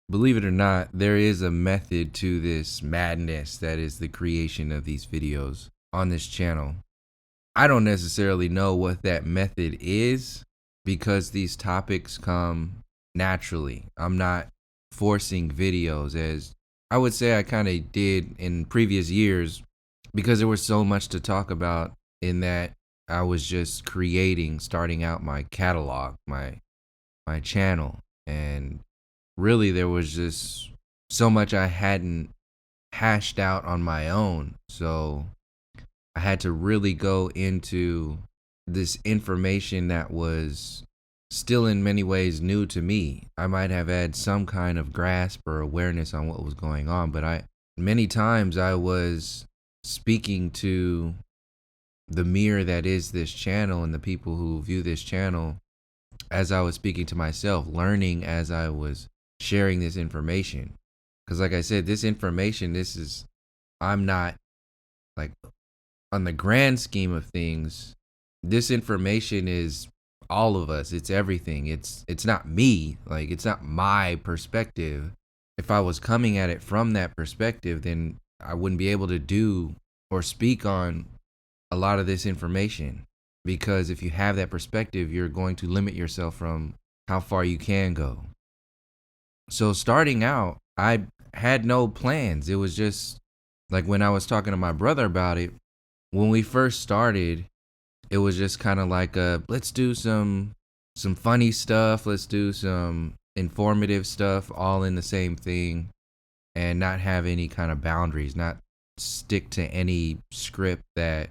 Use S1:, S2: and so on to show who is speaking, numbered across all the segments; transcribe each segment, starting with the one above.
S1: Believe it or not, there is a method to this madness that is the creation of these videos on this channel. I don't necessarily know what that method is because these topics come naturally. I'm not forcing videos as I would say I kind of did in previous years because there was so much to talk about in that I was just creating, starting out my catalog, my channel, and really there was just so much I hadn't hashed out on my own. So I had to really go into this information that was still in many ways new to me. I might have had some kind of grasp or awareness on what was going on, but many times I was speaking to the mirror that is this channel and the people who view this channel as I was speaking to myself, learning as I was sharing this information. Because, like I said, this information, I'm not like on the grand scheme of things, this information is all of us. It's everything. It's not me. Like, it's not my perspective. If I was coming at it from that perspective, then I wouldn't be able to do or speak on a lot of this information. Because if you have that perspective, you're going to limit yourself from how far you can go. So starting out, I had no plans. It was just like when I was talking to my brother about it, when we first started, it was just kind of like let's do some funny stuff, let's do some informative stuff all in the same thing and not have any kind of boundaries, not stick to any script that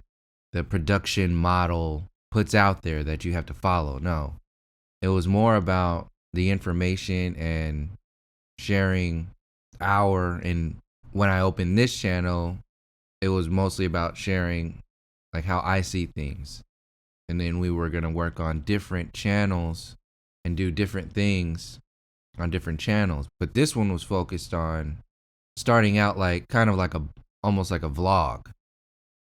S1: the production model puts out there that you have to follow. No. It was more about the information and sharing and when I opened this channel, it was mostly about sharing like how I see things. And then we were going to work on different channels and do different things on different channels. But this one was focused on starting out like kind of like almost like a vlog,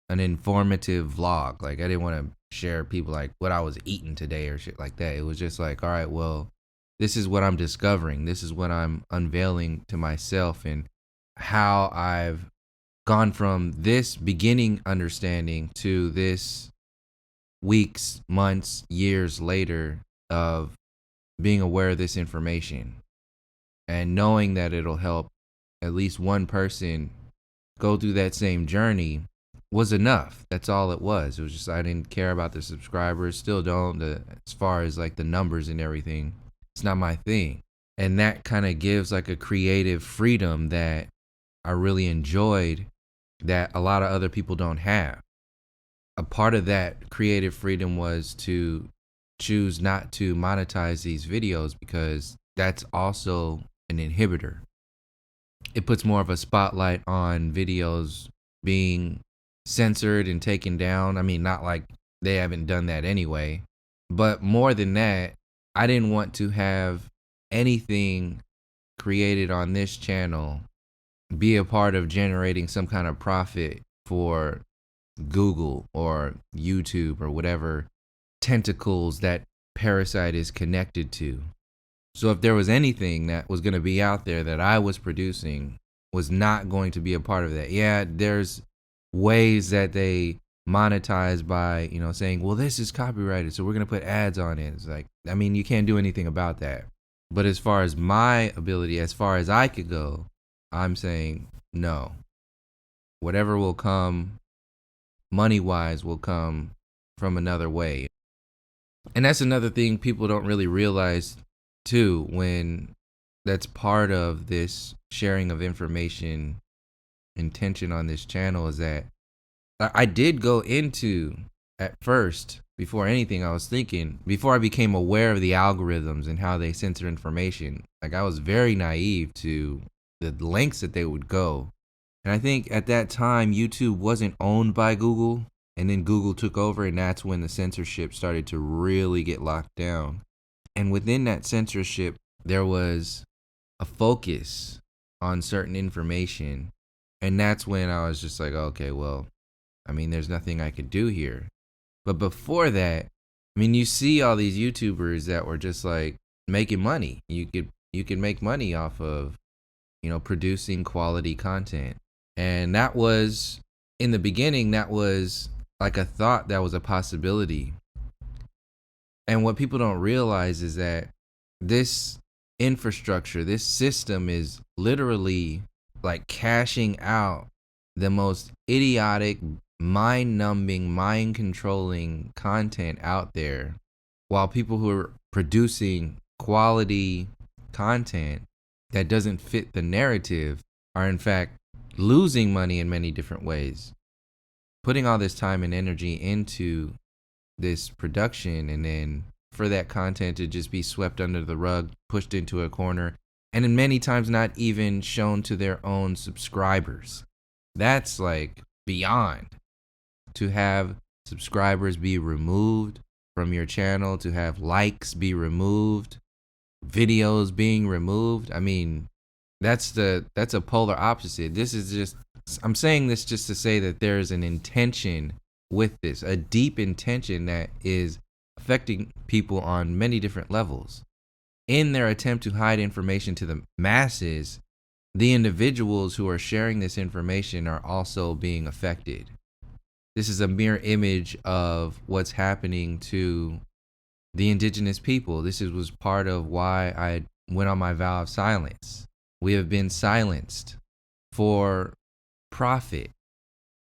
S1: an informative vlog. Like I didn't want to share people like what I was eating today or shit like that. It was just like, all right, well, this is what I'm discovering. This is what I'm unveiling to myself and how I've gone from this beginning understanding to this weeks, months, years later of being aware of this information and knowing that it'll help at least one person go through that same journey was enough. That's all it was. It was just I didn't care about the subscribers, still don't. As far as like the numbers and everything, it's not my thing. And that kind of gives like a creative freedom that I really enjoyed that a lot of other people don't have. A part of that creative freedom was to choose not to monetize these videos because that's also an inhibitor. It puts more of a spotlight on videos being censored and taken down. I mean, not like they haven't done that anyway, but more than that, I didn't want to have anything created on this channel be a part of generating some kind of profit for Google or YouTube or whatever tentacles that parasite is connected to. So if there was anything that was going to be out there that I was producing was not going to be a part of that. Yeah, there's ways that they monetize by, saying, well, this is copyrighted, so we're going to put ads on it. It's like, I mean, you can't do anything about that. But as far as my ability, as far as I could go, I'm saying no. Whatever will come money-wise will come from another way. And that's another thing people don't really realize too, when that's part of this sharing of information intention on this channel, is that I did go into at first, before anything, I was thinking, before I became aware of the algorithms and how they censor information, like I was very naive to the lengths that they would go. And I think at that time, YouTube wasn't owned by Google, and then Google took over, and that's when the censorship started to really get locked down. And within that censorship, there was a focus on certain information. And that's when I was just like, okay, well, I mean, there's nothing I could do here. But before that, I mean, you see all these YouTubers that were just like making money. You could you can make money off of, producing quality content. And that was, in the beginning, that was like a thought, that was a possibility. And what people don't realize is that this infrastructure, this system is literally like cashing out the most idiotic, mind numbing, mind controlling content out there, while people who are producing quality content that doesn't fit the narrative are in fact losing money in many different ways. Putting all this time and energy into this production, and then for that content to just be swept under the rug, pushed into a corner, and in many times not even shown to their own subscribers. That's like beyond. To have subscribers be removed from your channel, to have likes be removed, videos being removed. I mean, that's a polar opposite. This is just, I'm saying this just to say that there's an intention with this, a deep intention that is affecting people on many different levels. In their attempt to hide information to the masses, the individuals who are sharing this information are also being affected. This is a mirror image of what's happening to the indigenous people. This was part of why I went on my vow of silence. We have been silenced for profit.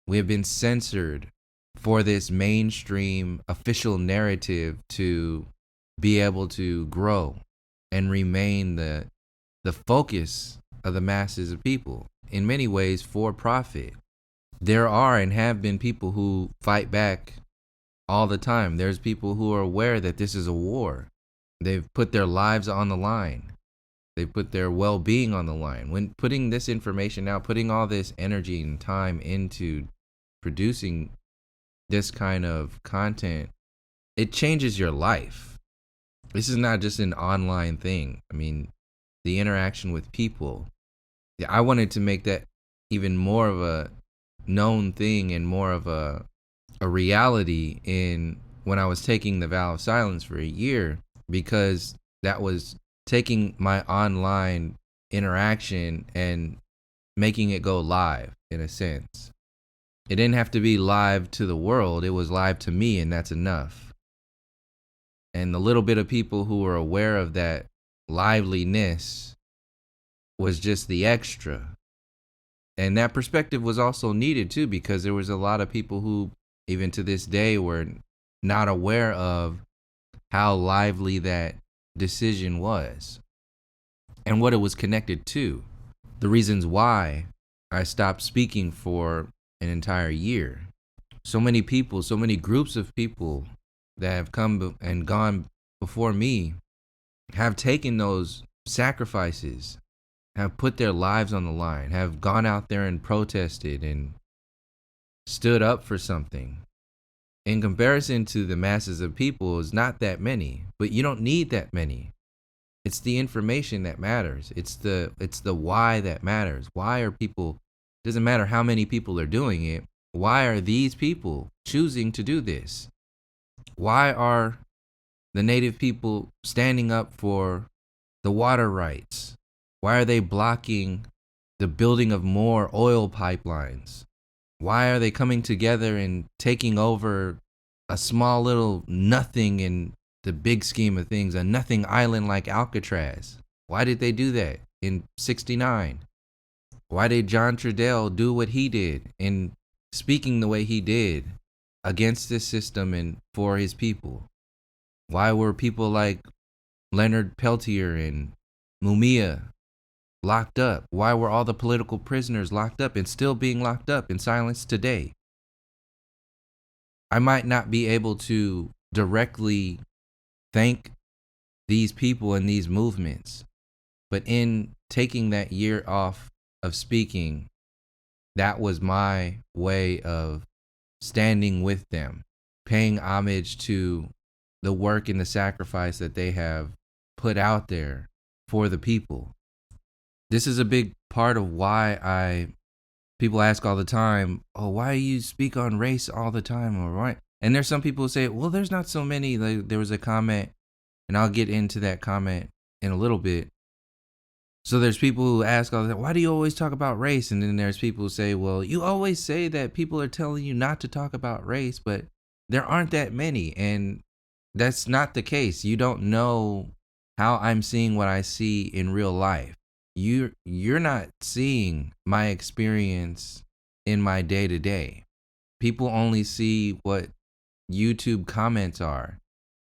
S1: We have been censored for this mainstream official narrative to be able to grow and remain the focus of the masses of people, in many ways for profit. There are and have been people who fight back all the time. There's people who are aware that this is a war. They've put their lives on the line. They put their well-being on the line. When putting this information out, putting all this energy and time into producing this kind of content, it changes your life. This is not just an online thing. I mean, the interaction with people. I wanted to make that even more of a known thing and more of a reality in when I was taking the vow of silence for a year, because that was taking my online interaction and making it go live in a sense. It didn't have to be live to the world. It was live to me, and that's enough. And the little bit of people who were aware of that liveliness was just the extra. And that perspective was also needed too, because there was a lot of people who, even to this day, were not aware of how lively that decision was and what it was connected to. The reasons why I stopped speaking for an entire year. So many people, so many groups of people that have come and gone before me have taken those sacrifices, have put their lives on the line, have gone out there and protested and stood up for something. In comparison to the masses of people, is not that many, but you don't need that many. It's the information that matters. It's the why that matters. Why are people, doesn't matter how many people are doing it, why are these people choosing to do this? Why are the native people standing up for the water rights? Why are they blocking the building of more oil pipelines? Why are they coming together and taking over a small little nothing in the big scheme of things, a nothing island like Alcatraz? Why did they do that in '69? Why did John Trudell do what he did in speaking the way he did against this system and for his people? Why were people like Leonard Peltier and Mumia locked up? Why were all the political prisoners locked up and still being locked up in silence today? I might not be able to directly thank these people and these movements, but in taking that year off of speaking, that was my way of standing with them, paying homage to the work and the sacrifice that they have put out there for the people. This is a big part of why people ask all the time, oh, why do you speak on race all the time? Or why? And there's some people who say, well, there's not so many. Like, there was a comment, and I'll get into that comment in a little bit, So there's people who ask all the time, why do you always talk about race? And then there's people who say, well, you always say that people are telling you not to talk about race, but there aren't that many. And that's not the case. You don't know how I'm seeing what I see in real life. You're not seeing my experience in my day to day. People only see what YouTube comments are.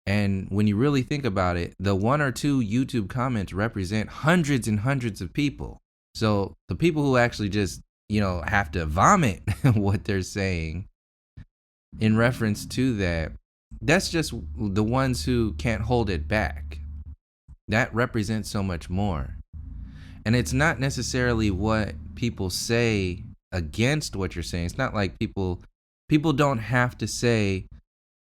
S1: And when you really think about it, the one or two YouTube comments represent hundreds and hundreds of people. So the people who actually just, have to vomit what they're saying in reference to that, that's just the ones who can't hold it back. That represents so much more. And it's not necessarily what people say against what you're saying. It's not like people don't have to say,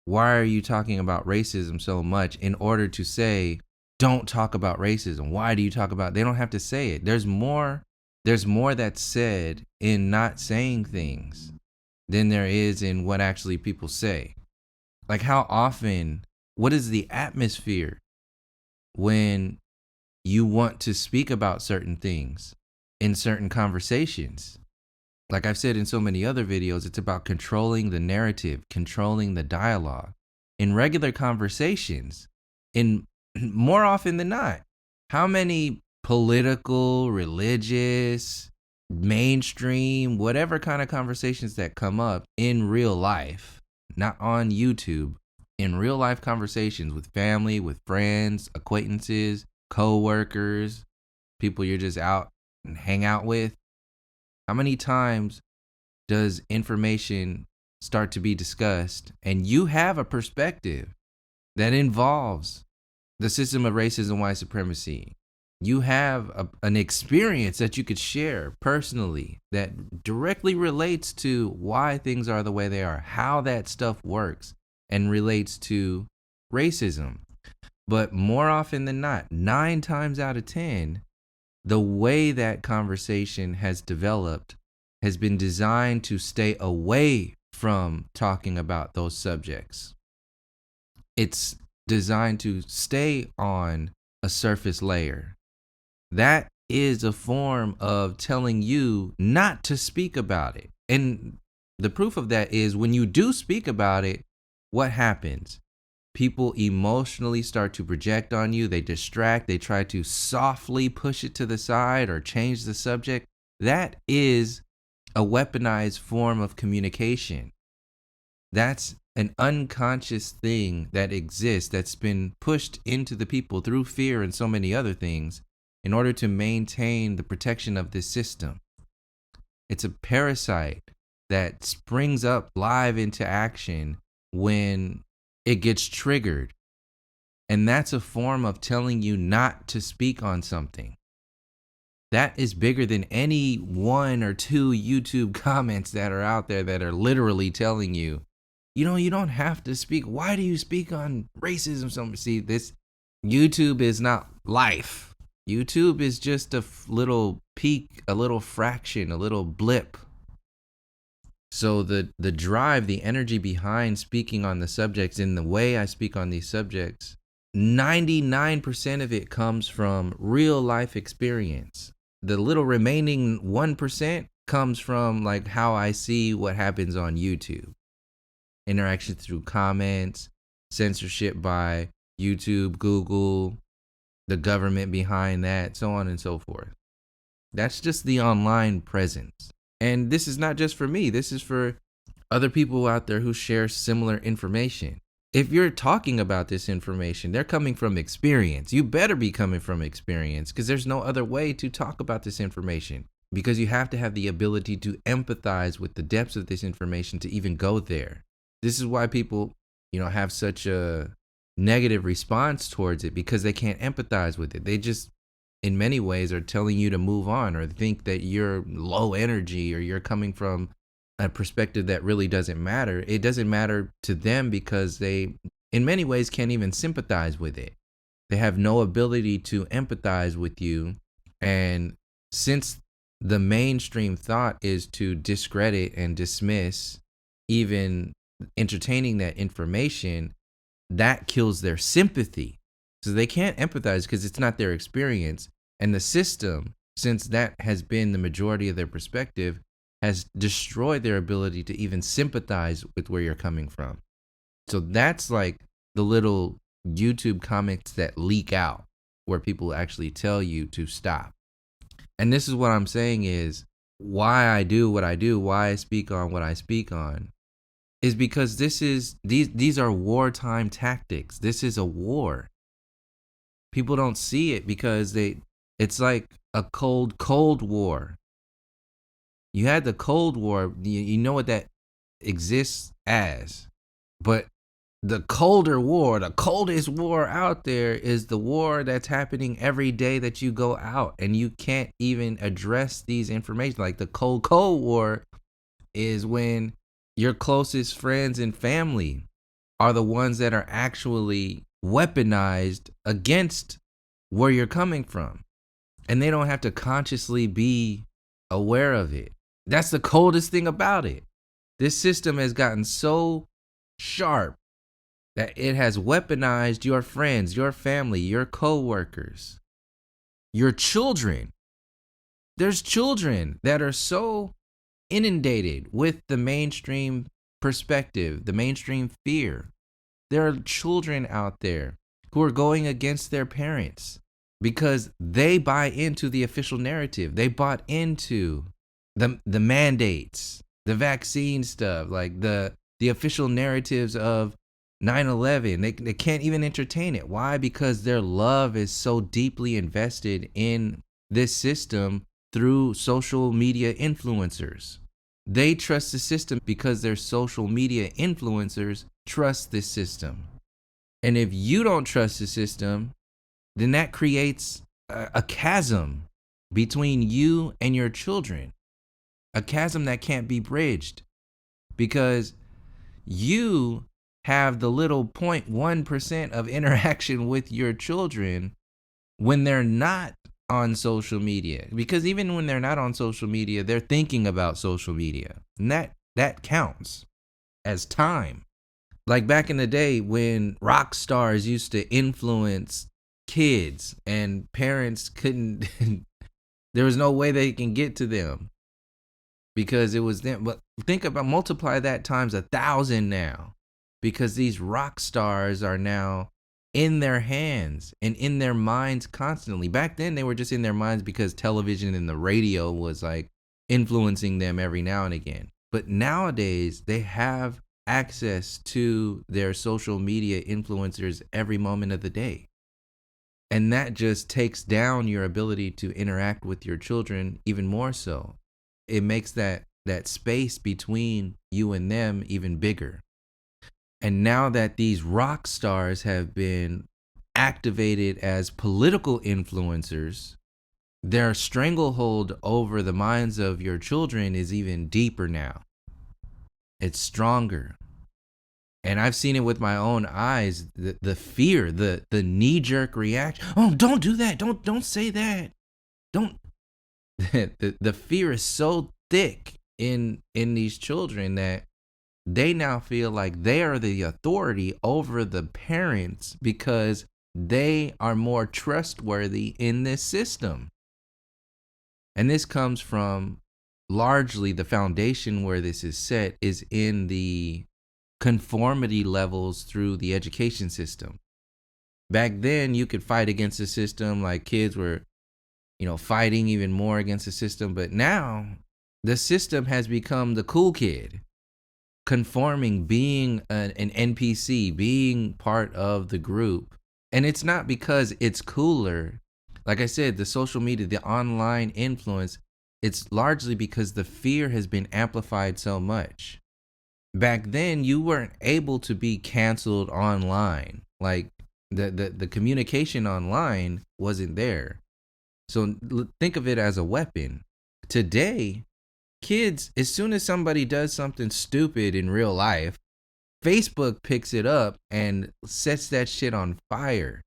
S1: why are you talking about racism so much in order to say, don't talk about racism? Why do you talk about, they don't have to say it. There's more that's said in not saying things than there is in what actually people say. Like how often, what is the atmosphere when you want to speak about certain things in certain conversations? Like I've said in so many other videos, it's about controlling the narrative, controlling the dialogue. In regular conversations, in more often than not, how many political, religious, mainstream, whatever kind of conversations that come up in real life, not on YouTube, in real life conversations with family, with friends, acquaintances, co-workers, people you're just out and hang out with, how many times does information start to be discussed and you have a perspective that involves the system of racism, white supremacy? You have an experience that you could share personally that directly relates to why things are the way they are, how that stuff works and relates to racism. But more often than not, 9 times out of 10, the way that conversation has developed has been designed to stay away from talking about those subjects. It's designed to stay on a surface layer. That is a form of telling you not to speak about it. And the proof of that is when you do speak about it, what happens? People emotionally start to project on you. They distract. They try to softly push it to the side or change the subject. That is a weaponized form of communication. That's an unconscious thing that exists that's been pushed into the people through fear and so many other things in order to maintain the protection of this system. It's a parasite that springs up live into action when it gets triggered. And that's a form of telling you not to speak on something. That is bigger than any 1 or 2 YouTube comments that are out there that are literally telling you, you don't have to speak. Why do you speak on racism? See, this YouTube is not life. YouTube is just a little peak, a little fraction, a little blip. So the drive, the energy behind speaking on the subjects in the way I speak on these subjects, 99% of it comes from real life experience. The little remaining 1% comes from like how I see what happens on YouTube. Interaction through comments, censorship by YouTube, Google, the government behind that, so on and so forth. That's just the online presence. And this is not just for me. This is for other people out there who share similar information. If you're talking about this information, they're coming from experience. You better be coming from experience because there's no other way to talk about this information, because you have to have the ability to empathize with the depths of this information to even go there. This is why people, have such a negative response towards it, because they can't empathize with it. They just, in many ways, are telling you to move on, or think that you're low energy, or you're coming from a perspective that really doesn't matter. It doesn't matter to them because they, in many ways, can't even sympathize with it. They have no ability to empathize with you. And since the mainstream thought is to discredit and dismiss even entertaining that information, that kills their sympathy. So they can't empathize because it's not their experience. And the system, since that has been the majority of their perspective, has destroyed their ability to even sympathize with where you're coming from. So that's like the little YouTube comments that leak out where people actually tell you to stop. And this is what I'm saying is why I do what I do, why I speak on what I speak on, is because these are wartime tactics. This is a war. People don't see it because it's like a cold war. You had the Cold War, you know what that exists as. But the colder war, the coldest war out there is the war that's happening every day that you go out, and you can't even address these information. Like the Cold War is when your closest friends and family are the ones that are actually weaponized against where you're coming from. And they don't have to consciously be aware of it. That's the coldest thing about it. This system has gotten so sharp that it has weaponized your friends, your family, your coworkers, your children. There's children that are so inundated with the mainstream perspective, the mainstream fear. There are children out there who are going against their parents because they buy into the official narrative. They bought into the mandates, the vaccine stuff, like the official narratives of 9/11. They can't even entertain it. Why? Because their love is so deeply invested in this system through social media influencers. They trust the system because their social media influencers trust this system. And if you don't trust the system, then that creates a chasm between you and your children. A chasm that can't be bridged because you have the little 0.1% of interaction with your children when they're not on social media. Because even when they're not on social media, they're thinking about social media. And that counts as time. Like back in the day when rock stars used to influence kids and parents couldn't, there was no way they can get to them because it was them. But think about, multiply that times 1,000 now, because these rock stars are now in their hands and in their minds constantly. Back then they were just in their minds because television and the radio was like influencing them every now and again. But nowadays they have access to their social media influencers every moment of the day. And that just takes down your ability to interact with your children even more so. It makes that space between you and them even bigger. And now that these rock stars have been activated as political influencers, their stranglehold over the minds of your children is even deeper now. It's stronger. And I've seen it with my own eyes, the fear, the knee-jerk reaction. Oh, don't do that. Don't say that. Don't. The fear is so thick in these children that they now feel like they are the authority over the parents because they are more trustworthy in this system. And this comes from largely the foundation where this is set is in the conformity levels through the education system. Back then, you could fight against the system, like kids were, fighting even more against the system. But now the system has become the cool kid, conforming, being an NPC, being part of the group. And it's not because it's cooler. Like I said, the social media, the online influence, it's largely because the fear has been amplified so much. Back then, you weren't able to be canceled online. Like the communication online wasn't there. So think of it as a weapon. Today, kids, as soon as somebody does something stupid in real life, Facebook picks it up and sets that shit on fire.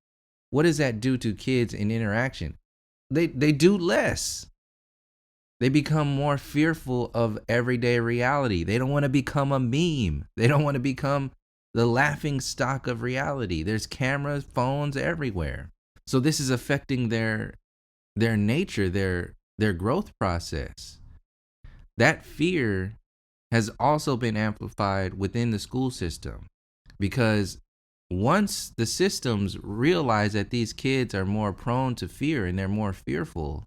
S1: What does that do to kids in interaction? They do less. They become more fearful of everyday reality. They don't want to become a meme. They don't want to become the laughing stock of reality. There's cameras, phones everywhere. So this is affecting their their nature, their growth process. That fear has also been amplified within the school system, because once the systems realize that these kids are more prone to fear and they're more fearful,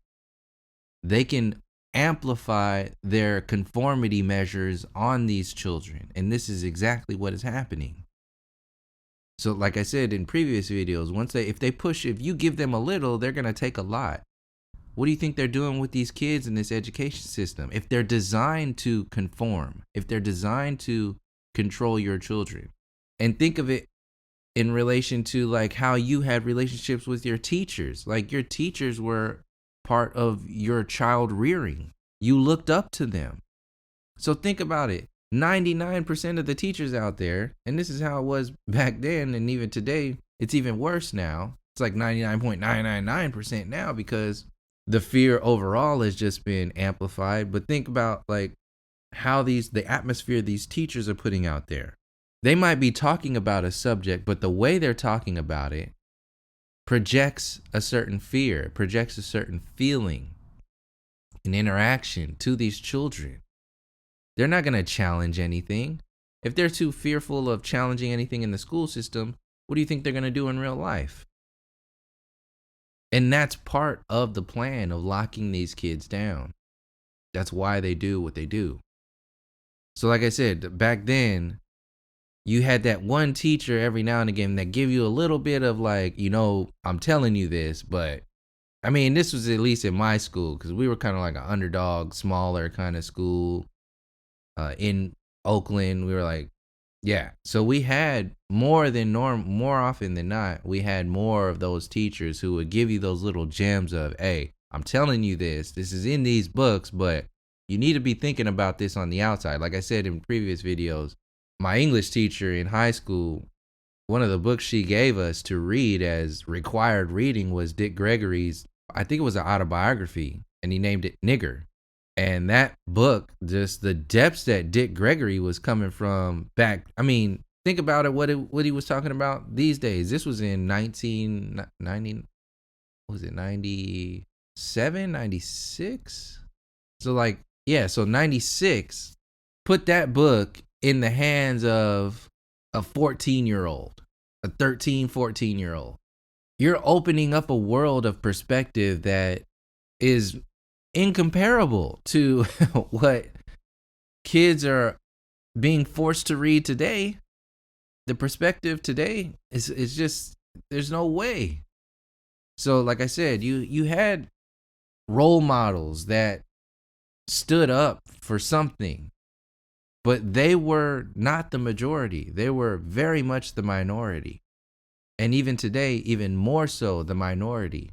S1: they can amplify their conformity measures on these children. And this is exactly what is happening. So like I said in previous videos, if you give them a little, they're going to take a lot. What do you think they're doing with these kids in this education system? If they're designed to conform, if they're designed to control your children, and think of it in relation to like how you had relationships with your teachers. Like your teachers were part of your child rearing. You looked up to them. So think about it. 99% of the teachers out there, and this is how it was back then, and even today, it's even worse now. It's like 99.999% now, because the fear overall has just been amplified. But think about like how the atmosphere these teachers are putting out there. They might be talking about a subject, but the way they're talking about it projects a certain fear, projects a certain feeling, an interaction to these children. They're not going to challenge anything. If they're too fearful of challenging anything in the school system, what do you think they're going to do in real life? And that's part of the plan of locking these kids down. That's why they do what they do. So like I said, back then, you had that one teacher every now and again that give you a little bit of like, I'm telling you this, but I mean, this was at least in my school, because we were kind of like an underdog, smaller kind of school in Oakland. We were like, yeah. So we had more often than not, we had more of those teachers who would give you those little gems of, hey, I'm telling you this is in these books, but you need to be thinking about this on the outside. Like I said in previous videos, my English teacher in high school, one of the books she gave us to read as required reading was Dick Gregory's, I think it was an autobiography, and he named it Nigger. And that book, just the depths that Dick Gregory was coming from back, I mean, think about it, what he was talking about these days. This was in 1990, was it 97, 96? So like, yeah, so 96, put that book in the hands of a 14-year-old, a 13, 14-year-old. You're opening up a world of perspective that is incomparable to what kids are being forced to read today. The perspective today is just, there's no way. So like I said, you had role models that stood up for something, but they were not the majority. They were very much the minority. And even today, even more so the minority.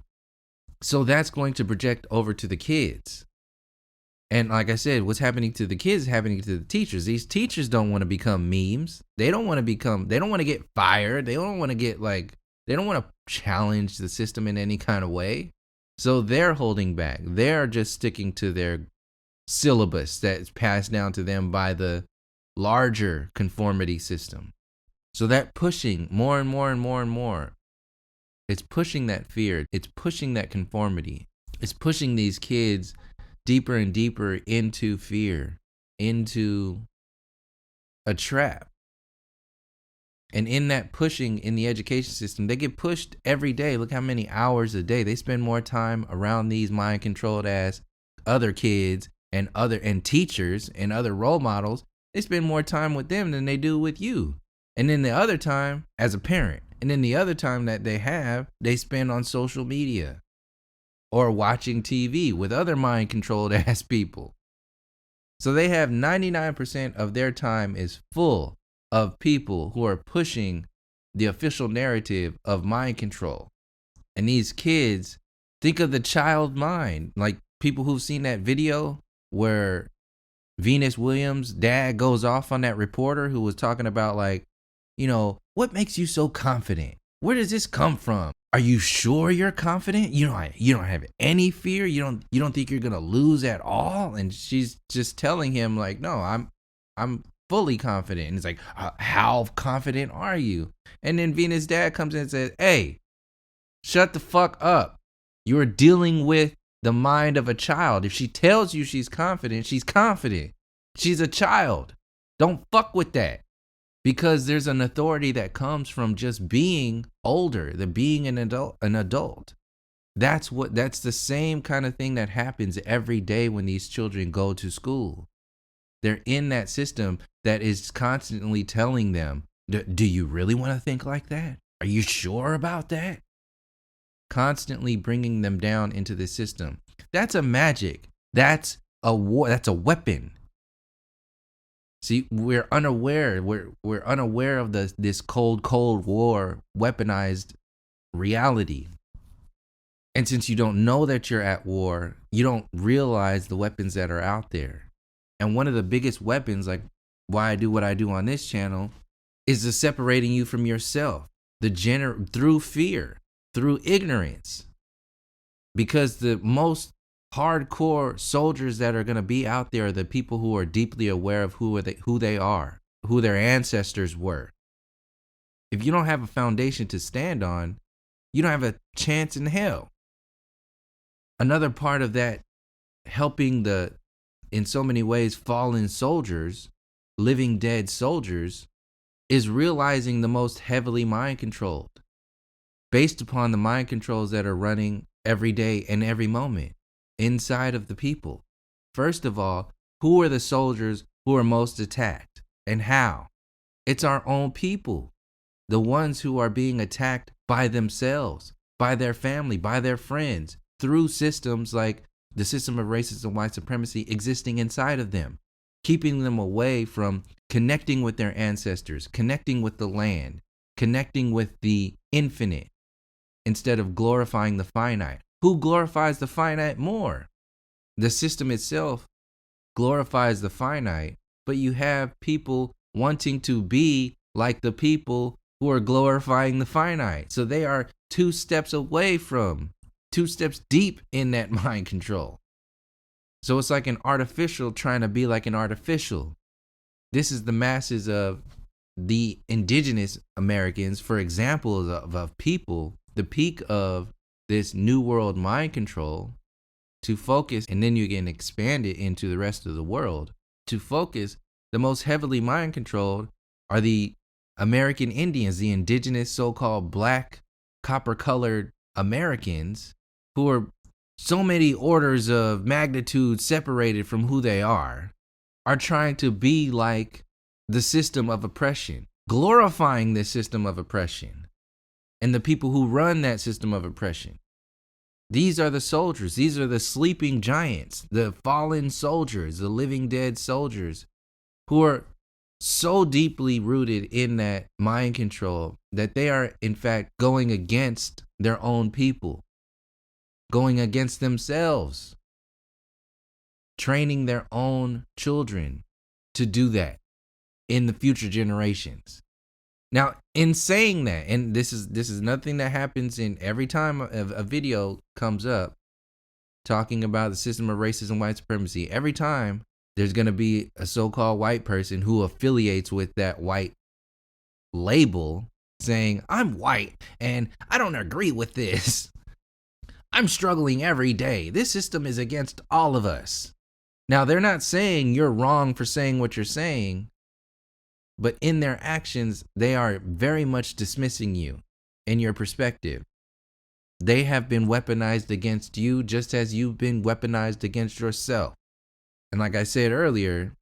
S1: So that's going to project over to the kids. And like I said, what's happening to the kids is happening to the teachers. These teachers don't want to become memes. They don't want to get fired. They don't want to challenge the system in any kind of way. So they're holding back. They're just sticking to their syllabus that's passed down to them by the larger conformity system. So that pushing more and more and more and more, it's pushing that fear, it's pushing that conformity, it's pushing these kids deeper and deeper into fear, into a trap. And in that pushing in the education system, they get pushed every day. Look how many hours a day. They spend more time around these mind-controlled ass other kids and teachers and other role models. They spend more time with them than they do with you. And then the other time as a parent. And then the other time that they spend on social media or watching TV with other mind-controlled ass people. So they have 99% of their time is full of people who are pushing the official narrative of mind control. And these kids, think of the child mind. Like people who've seen that video where Venus Williams' dad goes off on that reporter who was talking about like, what makes you so confident? Where does this come from? Are you sure you're confident? You don't have any fear? You don't think you're gonna lose at all? And she's just telling him like, no, I'm fully confident. And it's like, how confident are you? And then Venus' dad comes in and says, hey, shut the fuck up. You're dealing with the mind of a child. If she tells you she's confident, she's confident. She's a child. Don't fuck with that. Because there's an authority that comes from just being older, the being an adult. That's the same kind of thing that happens every day when these children go to school. They're in that system that is constantly telling them, do you really want to think like that? Are you sure about that? Constantly bringing them down into the system. That's a magic. That's a war. That's a weapon. See, we're unaware. We're unaware of this cold war weaponized reality. And since you don't know that you're at war, you don't realize the weapons that are out there. And one of the biggest weapons, like why I do what I do on this channel, is the separating you from yourself, through fear, through ignorance. Because the most hardcore soldiers that are going to be out there are the people who are deeply aware of who they are, who their ancestors were. If you don't have a foundation to stand on, you don't have a chance in hell. Another part of that, helping in so many ways, fallen soldiers, living dead soldiers, is realizing the most heavily mind controlled, based upon the mind controls that are running every day and every moment inside of the people. First of all, who are the soldiers who are most attacked and how? It's our own people, the ones who are being attacked by themselves, by their family, by their friends, through systems like the system of racism and white supremacy existing inside of them, keeping them away from connecting with their ancestors, connecting with the land, connecting with the infinite, instead of glorifying the finite. Who glorifies the finite more? The system itself glorifies the finite, but you have people wanting to be like the people who are glorifying the finite. So they are two steps deep in that mind control. So it's like an artificial trying to be like an artificial. This is the masses of the indigenous Americans, for example, of people, the peak of this new world mind control, to focus, and then you can expand it into the rest of the world. To focus, the most heavily mind controlled are the American Indians, the indigenous so-called black, copper-colored Americans, who are so many orders of magnitude separated from who they are trying to be like the system of oppression, glorifying this system of oppression and the people who run that system of oppression. These are the soldiers. These are the sleeping giants, the fallen soldiers, the living dead soldiers, who are so deeply rooted in that mind control that they are, in fact, going against their own people, going against themselves, training their own children to do that in the future generations. Now, in saying that, and this is nothing that happens in every time a video comes up talking about the system of racism and white supremacy, every time there's going to be a so-called white person who affiliates with that white label saying, I'm white and I don't agree with this. I'm struggling every day. This system is against all of us. Now, they're not saying you're wrong for saying what you're saying, but in their actions, they are very much dismissing you and your perspective. They have been weaponized against you just as you've been weaponized against yourself. And like I said earlier,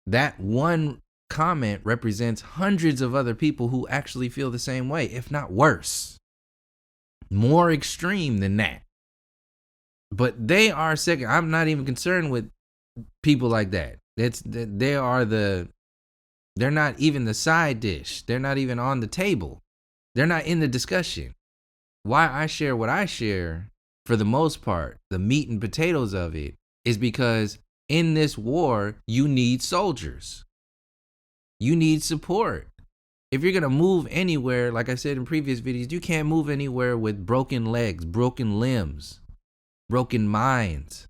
S1: that one comment represents hundreds of other people who actually feel the same way, if not worse. More extreme than that. But they are second. I'm not even concerned with people like that. They're not even the side dish. They're not even on the table. They're not in the discussion. Why I share what I share, for the most part, the meat and potatoes of it, is because in this war, you need soldiers. You need support. If you're going to move anywhere, like I said in previous videos, you can't move anywhere with broken legs, broken limbs, broken minds.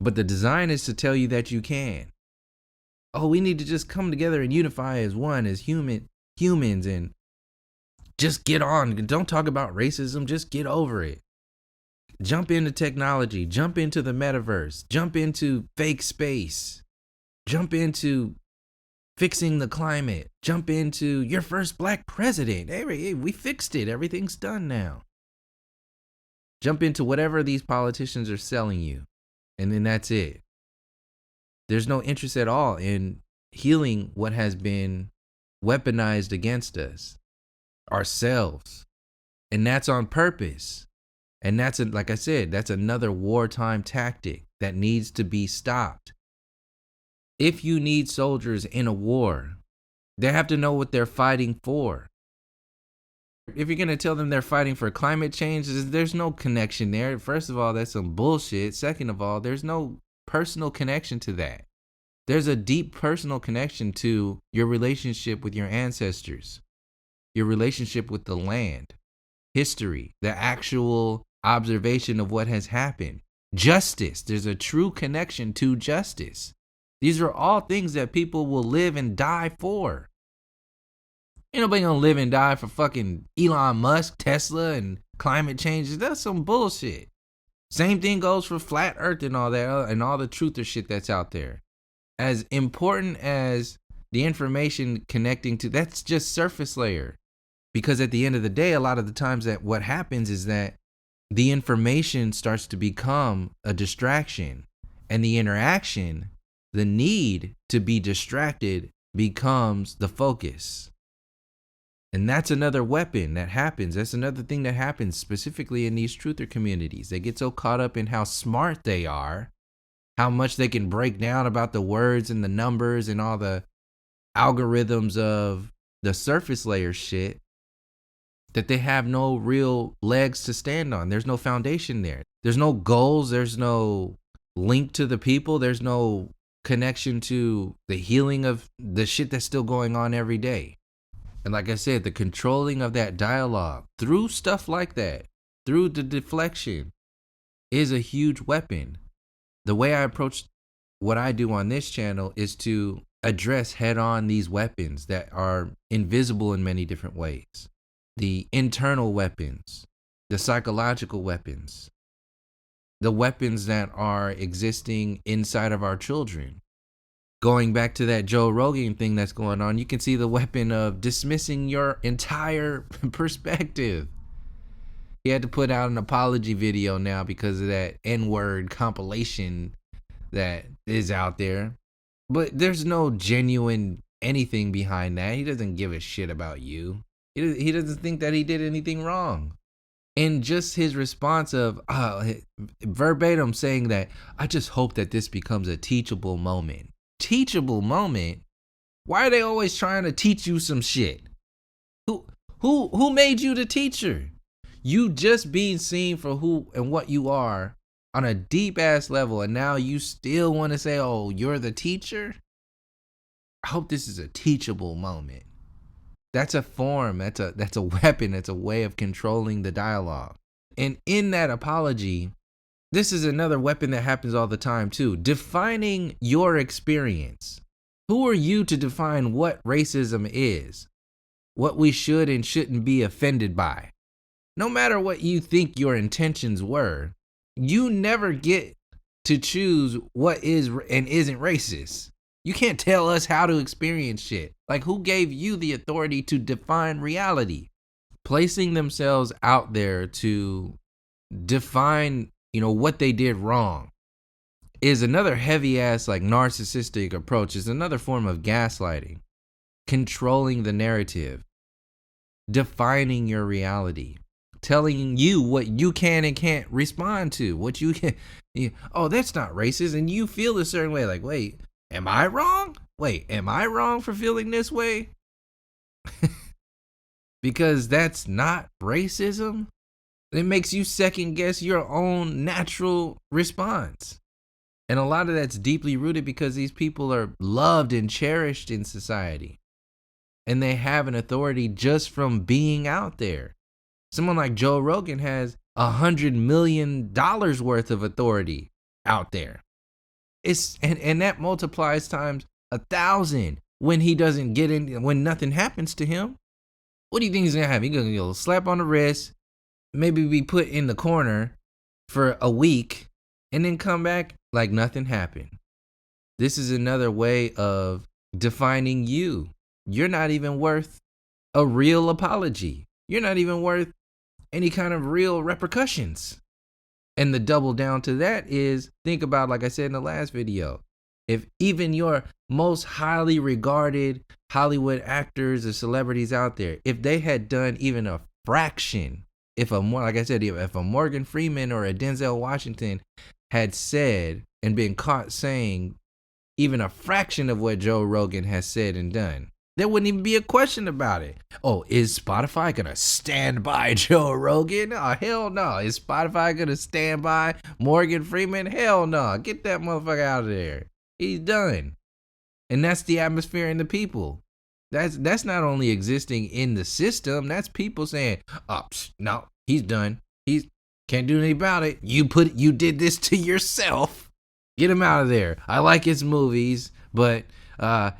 S1: But the design is to tell you that you can. Oh, we need to just come together and unify as one, as humans, and just get on. Don't talk about racism. Just get over it. Jump into technology, jump into the metaverse, jump into fake space, jump into fixing the climate, jump into your first black president. Hey, we fixed it. Everything's done now. Jump into whatever these politicians are selling you, and then that's it. There's no interest at all in healing what has been weaponized against us, ourselves. And that's on purpose. And that's, like I said, that's another wartime tactic that needs to be stopped. If you need soldiers in a war, they have to know what they're fighting for. If you're going to tell them they're fighting for climate change, there's no connection there. First of all, that's some bullshit. Second of all, there's no personal connection to that. There's a deep personal connection to your relationship with your ancestors, your relationship with the land, history, the actual observation of what has happened, justice. There's a true connection to justice. These are all things that people will live and die for. Ain't nobody gonna live and die for fucking Elon Musk, Tesla, and climate change. That's some bullshit. Same thing goes for flat earth and all that, and all the truther shit that's out there. As important as the information connecting to, that's just surface layer. Because at the end of the day, a lot of the times that what happens is that the information starts to become a distraction, and the interaction, the need to be distracted, becomes the focus. And that's another weapon that happens. That's another thing that happens specifically in these truther communities. They get so caught up in how smart they are, how much they can break down about the words and the numbers and all the algorithms of the surface layer shit, that they have no real legs to stand on. There's no foundation there. There's no goals. There's no link to the people. There's no connection to the healing of the shit that's still going on every day. And like I said, the controlling of that dialogue through stuff like that, through the deflection, is a huge weapon. The way I approach what I do on this channel is to address head on these weapons that are invisible in many different ways. The internal weapons, the psychological weapons, the weapons that are existing inside of our children. Going back to that Joe Rogan thing that's going on, you can see the weapon of dismissing your entire perspective. He had to put out an apology video now because of that N-word compilation that is out there. But there's no genuine anything behind that. He doesn't give a shit about you. He doesn't think that he did anything wrong. And just his response of verbatim saying that, I just hope that this becomes a teachable moment. Teachable moment? Why are they always trying to teach you some shit? Who made you the teacher? You just being seen for who and what you are on a deep ass level, and now you still want to say, oh, you're the teacher? I hope this is a teachable moment. That's a form, that's a weapon, that's a way of controlling the dialogue. And in that apology, this is another weapon that happens all the time too. Defining your experience. Who are you to define what racism is? What we should and shouldn't be offended by? No matter what you think your intentions were, you never get to choose what is and isn't racist. You can't tell us how to experience shit. Like, who gave you the authority to define reality? Placing themselves out there to define, what they did wrong is another heavy ass, like, narcissistic approach. Is another form of gaslighting. Controlling the narrative. Defining your reality. Telling you what you can and can't respond to. What you can, oh, that's not racist. And you feel a certain way, like, wait, am I wrong? Wait, am I wrong for feeling this way? Because that's not racism. It makes you second guess your own natural response. And a lot of that's deeply rooted because these people are loved and cherished in society. And they have an authority just from being out there. Someone like Joe Rogan has $100 million worth of authority out there. And that multiplies times 1,000 when he doesn't get in, when nothing happens to him. What do you think he's gonna have? He's gonna get a slap on the wrist, maybe be put in the corner, for a week and then come back like nothing happened. This is another way of defining you. You're not even worth a real apology. You're not even worth any kind of real repercussions. And the double down to that is, think about, like I said in the last video, if even your most highly regarded Hollywood actors or celebrities out there, if they had done even a fraction, if a Morgan Freeman or a Denzel Washington had said and been caught saying even a fraction of what Joe Rogan has said and done, there wouldn't even be a question about it. Oh, is Spotify going to stand by Joe Rogan? Oh, hell no. Is Spotify going to stand by Morgan Freeman? Hell no. Get that motherfucker out of there. He's done. And that's the atmosphere and the people. That's not only existing in the system. That's people saying, oh, no, he's done. He can't do anything about it. You did this to yourself. Get him out of there. I like his movies, but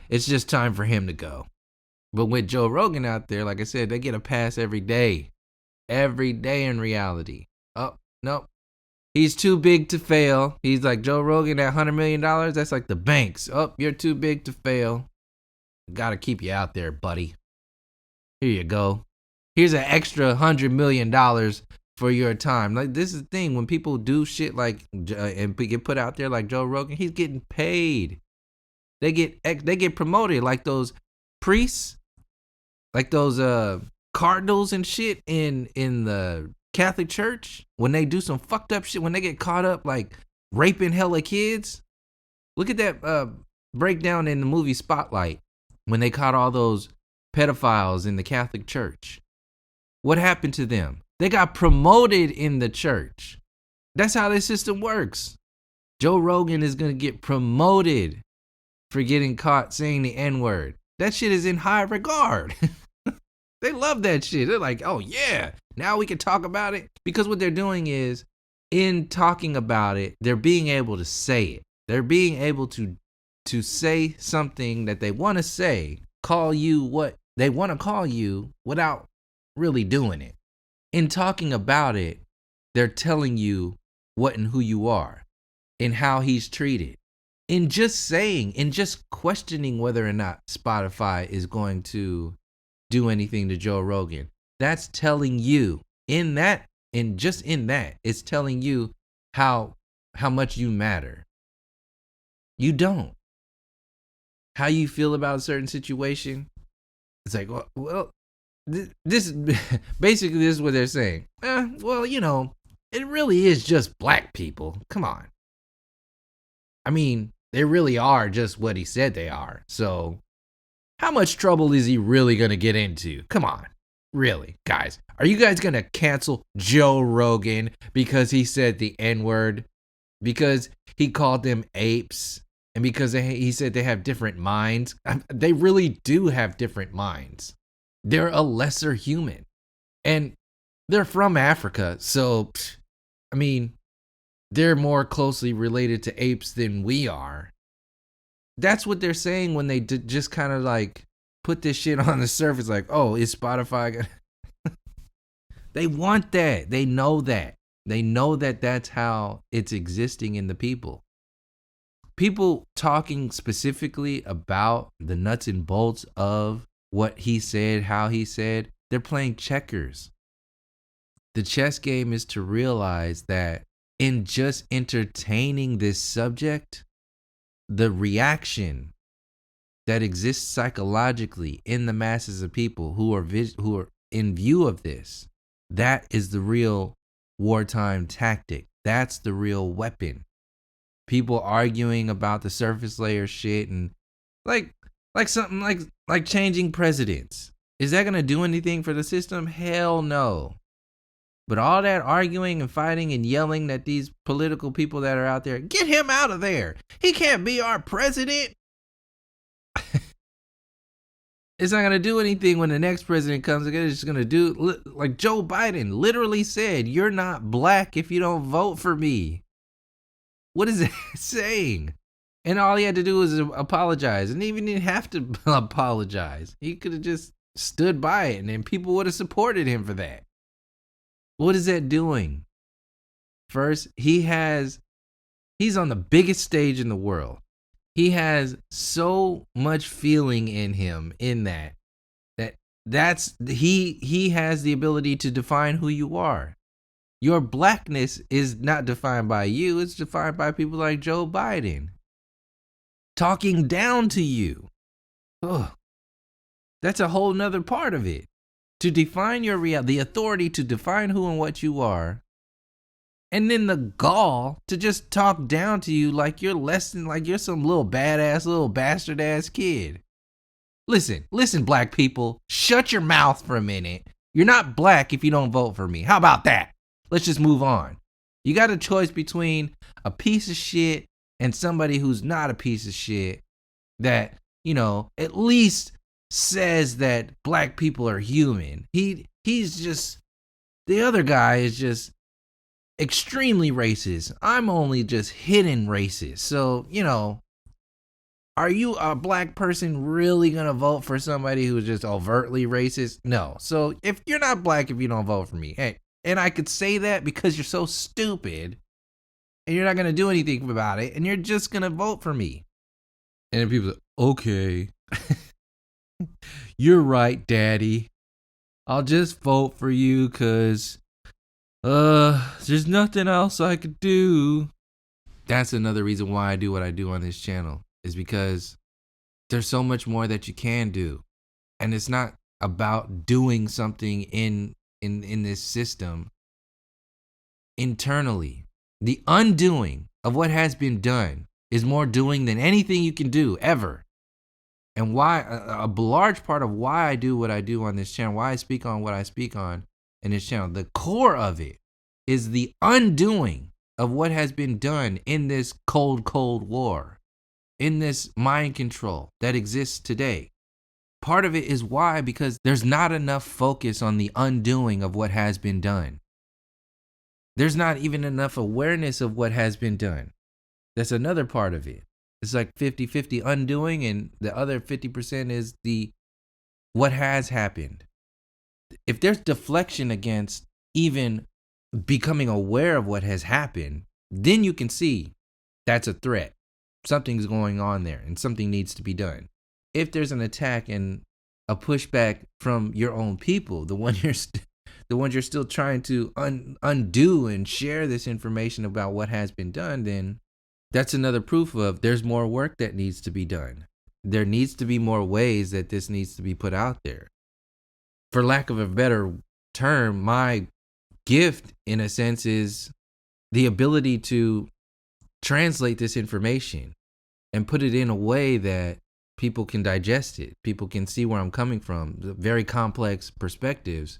S1: it's just time for him to go. But with Joe Rogan out there, like I said, they get a pass every day. Every day in reality. Oh, no. He's too big to fail. He's like Joe Rogan at $100 million. That's like the banks. Oh, you're too big to fail. Got to keep you out there, buddy. Here you go. Here's an extra $100 million for your time. Like, this is the thing. When people do shit like and get put out there like Joe Rogan, he's getting paid. They get promoted like those priests, like those cardinals and shit in the Catholic Church. When they do some fucked up shit, when they get caught up like raping hella kids. Look at that breakdown in the movie Spotlight when they caught all those pedophiles in the Catholic Church. What happened to them? They got promoted in the church. That's how this system works. Joe Rogan is going to get promoted for getting caught saying the N-word. That shit is in high regard. They love that shit. They're like, oh yeah, now we can talk about it. Because what they're doing is, in talking about it, they're being able to say it. They're being able to say something that they want to say, call you what they want to call you without really doing it. In talking about it, they're telling you what and who you are and how he's treated. In just questioning whether or not Spotify is going to do anything to Joe Rogan, that's telling you it's telling you how much you matter. You don't. How you feel about a certain situation, it's like, well, this basically this is what they're saying. Well, it really is just black people. Come on. I mean, they really are just what he said they are. So how much trouble is he really going to get into? Come on. Really, guys. Are you guys going to cancel Joe Rogan because he said the N-word? Because he called them apes? And because he said they have different minds? They really do have different minds. They're a lesser human. And they're from Africa. So, I mean, they're more closely related to apes than we are. That's what they're saying when they just kind of like put this shit on the surface. Like, oh, is Spotify They want that. They know that. They know that that's how it's existing in the people. People talking specifically about the nuts and bolts of what he said, how he said, they're playing checkers. The chess game is to realize that in just entertaining this subject, the reaction that exists psychologically in the masses of people who are in view of this, that is the real wartime tactic. That's the real weapon. People arguing about the surface layer shit and like something like changing presidents. Is that going to do anything for the system? Hell no. But all that arguing and fighting and yelling at these political people that are out there, get him out of there. He can't be our president. It's not going to do anything when the next president comes again. It's just going to do, like Joe Biden literally said, you're not black if you don't vote for me. What is that saying? And all he had to do was apologize. And he even didn't have to apologize. He could have just stood by it and then people would have supported him for that. What is that doing? First, he's on the biggest stage in the world. He has so much feeling in him in he has the ability to define who you are. Your blackness is not defined by you, it's defined by people like Joe Biden talking down to you. Ugh. That's a whole nother part of it. To define your reality, the authority to define who and what you are, and then the gall to just talk down to you like you're less than, like you're some little badass, little bastard ass kid. Listen, black people, shut your mouth for a minute. You're not black if you don't vote for me. How about that? Let's just move on. You got a choice between a piece of shit and somebody who's not a piece of shit that, you know, at least says that black people are human. He's just, the other guy is just extremely racist. I'm only just hidden racist. So, you know, are you a black person really gonna vote for somebody who's just overtly racist? No. So if you're not black, if you don't vote for me, hey, and I could say that because you're so stupid and you're not gonna do anything about it and you're just gonna vote for me. And then people say, okay, you're right, daddy. I'll just vote for you because there's nothing else I could do. That's another reason why I do what I do on this channel, is because there's so much more that you can do. And it's not about doing something in this system internally. The undoing of what has been done is more doing than anything you can do ever. And why a large part of why I do what I do on this channel, why I speak on what I speak on in this channel, the core of it is the undoing of what has been done in this cold war, in this mind control that exists today. Part of it is why, because there's not enough focus on the undoing of what has been done. There's not even enough awareness of what has been done. That's another part of it. It's like 50-50 undoing, and the other 50% is the what has happened. If there's deflection against even becoming aware of what has happened, then you can see that's a threat. Something's going on there and something needs to be done. If there's an attack and a pushback from your own people, the ones you're still trying to undo and share this information about what has been done, then that's another proof of there's more work that needs to be done. There needs to be more ways that this needs to be put out there. For lack of a better term, my gift, in a sense, is the ability to translate this information and put it in a way that people can digest it. People can see where I'm coming from, the very complex perspectives,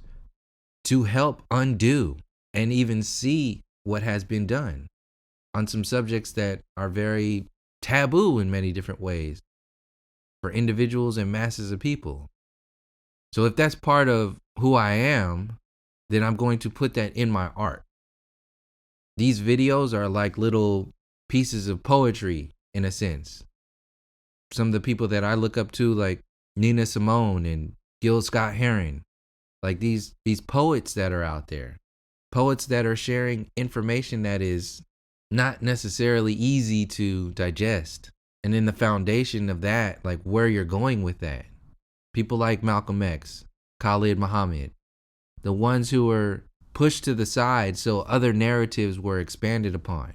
S1: to help undo and even see what has been done on some subjects that are very taboo in many different ways for individuals and masses of people. So if that's part of who I am, then I'm going to put that in my art. These videos are like little pieces of poetry, in a sense. Some of the people that I look up to, like Nina Simone and Gil Scott-Heron, like these poets that are out there, poets that are sharing information that is not necessarily easy to digest. And in the foundation of that, like where you're going with that, people like Malcolm X, Khalid Muhammad, the ones who were pushed to the side so other narratives were expanded upon.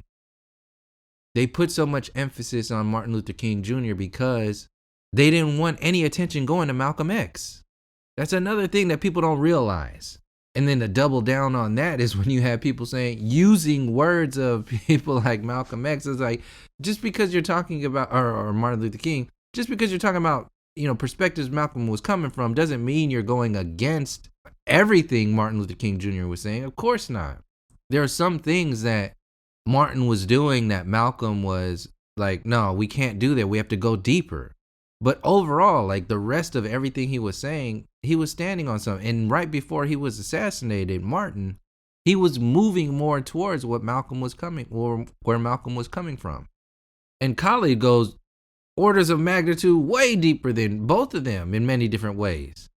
S1: They put so much emphasis on Martin Luther King Jr. because they didn't want any attention going to Malcolm X. That's another thing that people don't realize. And then to double down on that is when you have people saying, using words of people like Malcolm X, is like, just because you're talking about, or Martin Luther King, just because you're talking about, you know, perspectives Malcolm was coming from, doesn't mean you're going against everything Martin Luther King Jr. was saying. Of course not. There are some things that Martin was doing that Malcolm was like, no, we can't do that. We have to go deeper. But overall, like the rest of everything he was saying, he was standing on something. And right before he was assassinated, Martin, he was moving more towards what Malcolm was coming, or where Malcolm was coming from. And Khalid goes orders of magnitude way deeper than both of them in many different ways,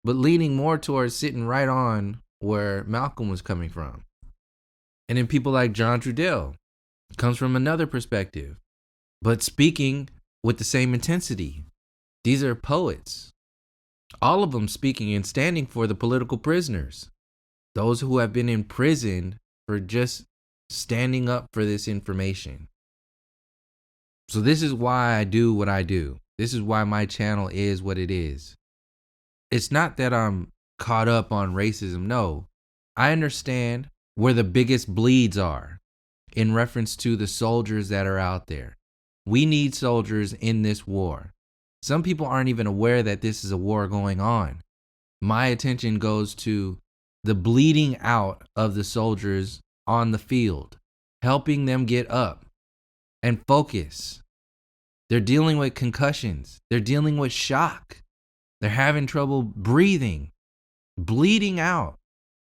S1: but leaning more towards sitting right on where Malcolm was coming from. And then people like John Trudell comes from another perspective, but speaking with the same intensity. These are poets, all of them speaking and standing for the political prisoners, those who have been imprisoned for just standing up for this information. So this is why I do what I do. This is why my channel is what it is. It's not that I'm caught up on racism. No, I understand where the biggest bleeds are in reference to the soldiers that are out there. We need soldiers in this war. Some people aren't even aware that this is a war going on. My attention goes to the bleeding out of the soldiers on the field, helping them get up and focus. They're dealing with concussions. They're dealing with shock. They're having trouble breathing, bleeding out.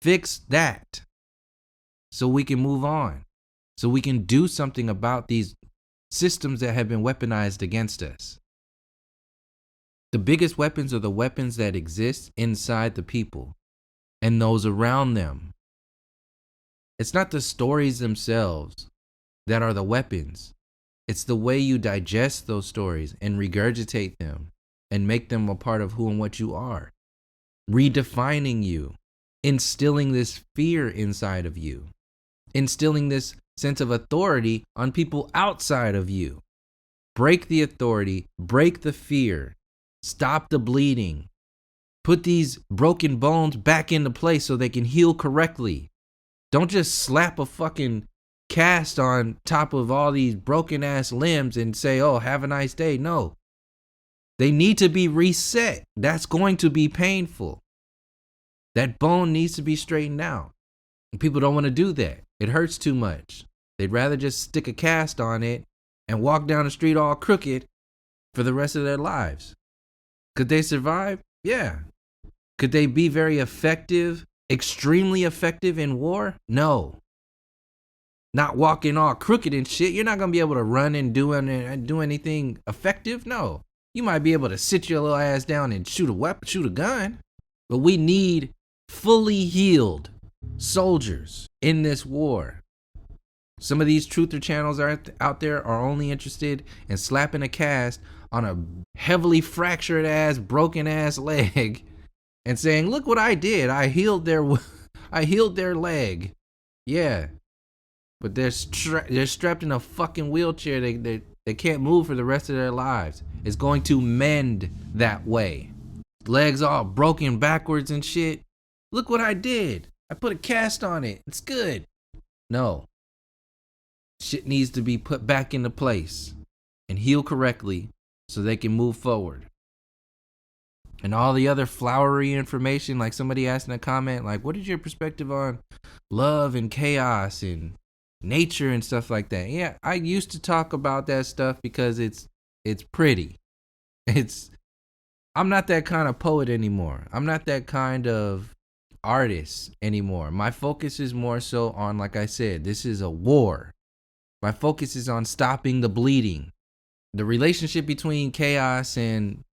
S1: Fix that so we can move on, so we can do something about these systems that have been weaponized against us. The biggest weapons are the weapons that exist inside the people and those around them. It's not the stories themselves that are the weapons. It's the way you digest those stories and regurgitate them and make them a part of who and what you are. Redefining you, instilling this fear inside of you, instilling this sense of authority on people outside of you. Break the authority, break the fear, stop the bleeding, put these broken bones back into place so they can heal correctly. Don't just slap a fucking cast on top of all these broken ass limbs and say, oh, have a nice day. No, they need to be reset. That's going to be painful. That bone needs to be straightened out. And people don't want to do that. It hurts too much. They'd rather just stick a cast on it and walk down the street all crooked for the rest of their lives. Could they survive? Yeah. Could they be very effective, extremely effective in war? No. Not walking all crooked and shit. You're not going to be able to run and do anything effective. No. You might be able to sit your little ass down and shoot a gun. But we need fully healed soldiers in this war. Some of these truther channels out there are only interested in slapping a cast on a heavily fractured ass, broken ass leg and saying, look what I did. I healed their leg. Yeah. But they're strapped in a fucking wheelchair. They can't move for the rest of their lives. It's going to mend that way. Legs all broken backwards and shit. Look what I did. I put a cast on it. It's good. No. Shit needs to be put back into place and heal correctly so they can move forward. And all the other flowery information, like somebody asked in a comment, like, what is your perspective on love and chaos and nature and stuff like that? Yeah, I used to talk about that stuff because it's pretty. I'm not that kind of poet anymore. I'm not that kind of artist anymore. My focus is more so on, like I said, this is a war. My focus is on stopping the bleeding. The relationship between chaos and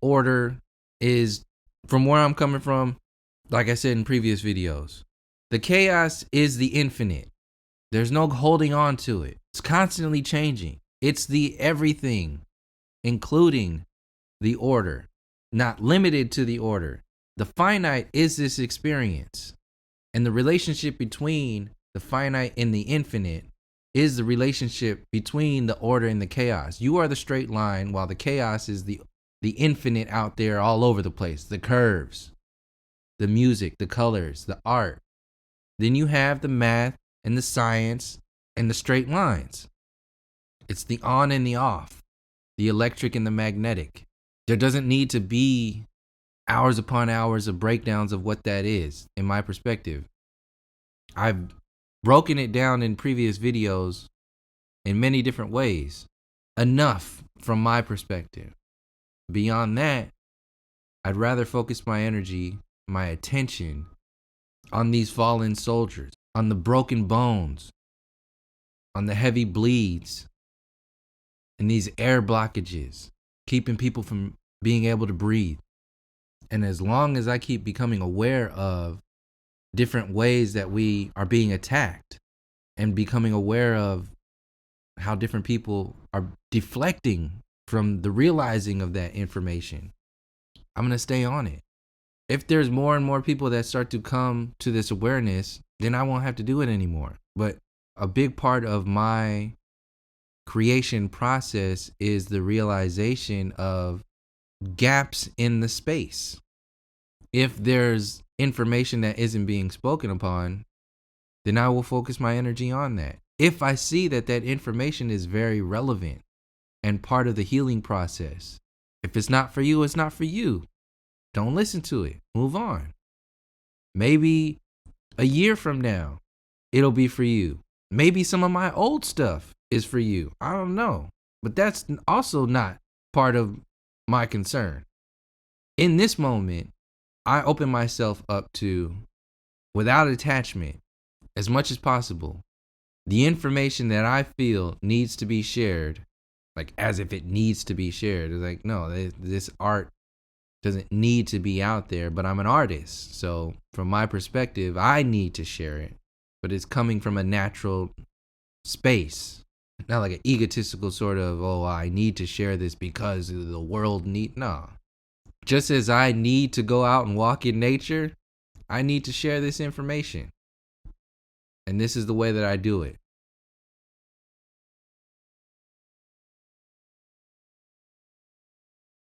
S1: order is, from where I'm coming from, like I said in previous videos, the chaos is the infinite. There's no holding on to it. It's constantly changing. It's the everything, including the order, not limited to the order. The finite is this experience. And the relationship between the finite and the infinite is the relationship between the order and the chaos. You are the straight line, while the chaos is the infinite out there all over the place. The curves, the music, the colors, the art. Then you have the math and the science and the straight lines. It's the on and the off, the electric and the magnetic. There doesn't need to be hours upon hours of breakdowns of what that is, in my perspective. I've broken it down in previous videos in many different ways. Enough from my perspective. Beyond that, I'd rather focus my energy, my attention on these fallen soldiers, on the broken bones, on the heavy bleeds, and these air blockages, keeping people from being able to breathe. And as long as I keep becoming aware of different ways that we are being attacked, and becoming aware of how different people are deflecting from the realizing of that information, I'm going to stay on it. If there's more and more people that start to come to this awareness, then I won't have to do it anymore. But a big part of my creation process is the realization of gaps in the space. If there's information that isn't being spoken upon, then I will focus my energy on that. If I see that that information is very relevant and part of the healing process, if it's not for you, it's not for you. Don't listen to it. Move on. Maybe a year from now, it'll be for you. Maybe some of my old stuff is for you. I don't know. But that's also not part of my concern. In this moment, I open myself up to, without attachment, as much as possible, the information that I feel needs to be shared, like as if it needs to be shared. It's like, no, this art doesn't need to be out there, but I'm an artist. So from my perspective, I need to share it, but it's coming from a natural space, not like an egotistical sort of, oh, I need to share this because the world need. No. Just as I need to go out and walk in nature, I need to share this information. And this is the way that I do it.